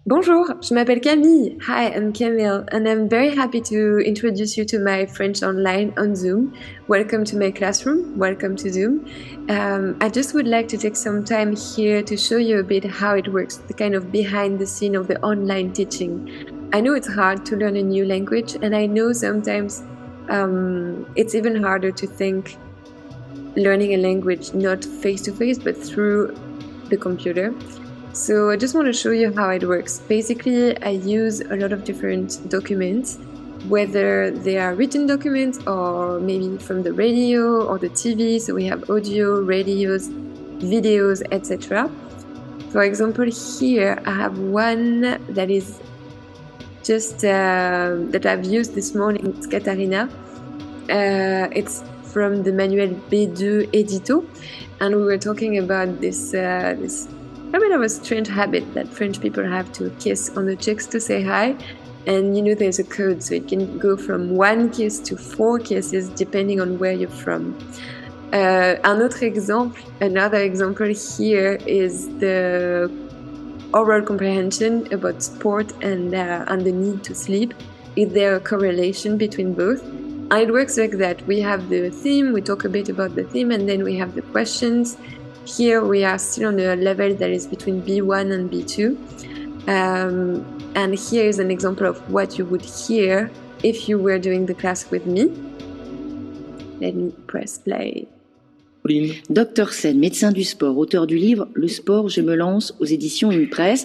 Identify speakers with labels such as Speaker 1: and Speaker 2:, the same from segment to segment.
Speaker 1: Bonjour, je m'appelle Camille. Hi, I'm Camille, and I'm very happy to introduce you to my French online on Zoom. Welcome to my classroom. Welcome to Zoom. I just would like to take some time here to show you a bit how it works, the kind of behind the scene of the online teaching. I know it's hard to learn a new language, and I know sometimes it's even harder to think learning a language not face to face, but through the computer. So I just want to show you how it works. Basically, I use a lot of different documents, whether they are written documents or maybe from the radio or the TV. So we have audio, radios, videos, etc. For example, here I have one that is just that I've used this morning. It's Katarina. It's from the manual B2 Edito, and we were talking about this a bit of a strange habit that French people have to kiss on the cheeks to say hi. And there's a code, so it can go from 1 kiss to 4 kisses depending on where you're from. Another example here is the oral comprehension about sport and the need to sleep. Is there a correlation between both? And it works like that. We have the theme, we talk a bit about the theme, and then we have the questions. Here we are still on a level that is between B1 and B2. And here is an example of what you would hear if you were doing the class with me. Let me press play.
Speaker 2: Dr Sen, médecin du sport, auteur du livre Le sport, je me lance aux éditions Une Presse.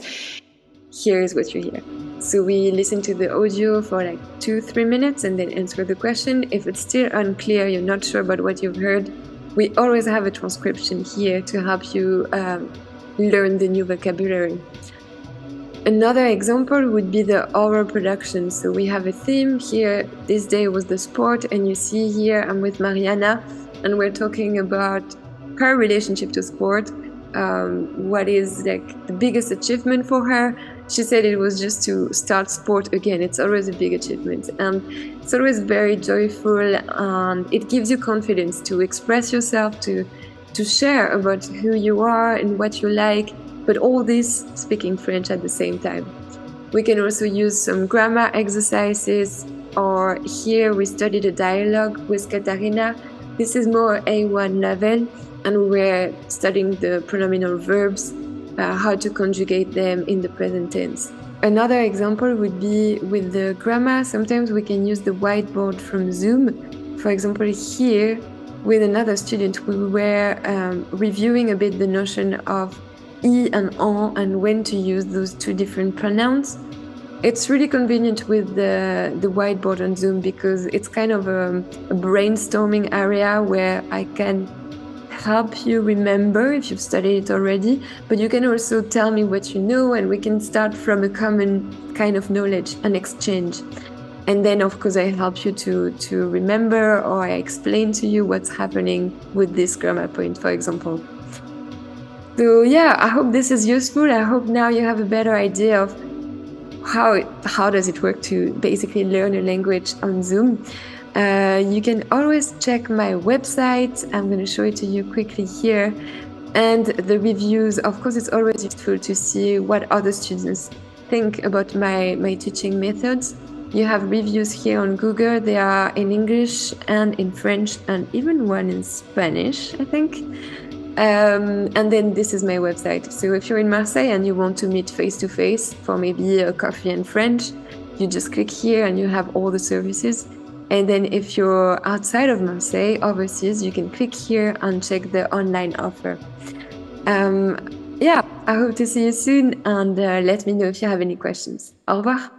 Speaker 1: Here is what you hear. So we listen to the audio for like 2-3 minutes and then answer the question. If it's still unclear, you're not sure about what you've heard, we always have a transcription here to help you learn the new vocabulary. Another example would be the oral production. So we have a theme here. This day was the sport, and you see here I'm with Mariana, and we're talking about her relationship to sport. What is like the biggest achievement for her? She said it was just to start sport again. It's always a big achievement, and it's always very joyful, and it gives you confidence to express yourself, to share about who you are and what you like, but all this speaking French at the same time. We can also use some grammar exercises, or here we studied a dialogue with Katarina. This is more A1 level, and we're studying the pronominal verbs, how to conjugate them in the present tense. Another example would be with the grammar. Sometimes we can use the whiteboard from Zoom. For example, here with another student, we were reviewing a bit the notion of I and en and when to use those two different pronouns. It's really convenient with the whiteboard on Zoom because it's kind of a brainstorming area where I can help you remember if you've studied it already, but you can also tell me what you know, and we can start from a common kind of knowledge and exchange. And then of course I help you to remember, or I explain to you what's happening with this grammar point, for example. So yeah, I hope this is useful. I hope now you have a better idea of how does it work to basically learn a language on Zoom. You can always check my website. I'm going to show it to you quickly here. And the reviews, of course, it's always useful to see what other students think about my teaching methods. You have reviews here on Google. They are in English and in French, and even one in Spanish, I think. And then this is my website. So if you're in Marseille and you want to meet face-to-face for maybe a coffee in French, you just click here and you have all the services. And then if you're outside of Marseille, overseas, you can click here and check the online offer. I hope to see you soon, and let me know if you have any questions. Au revoir.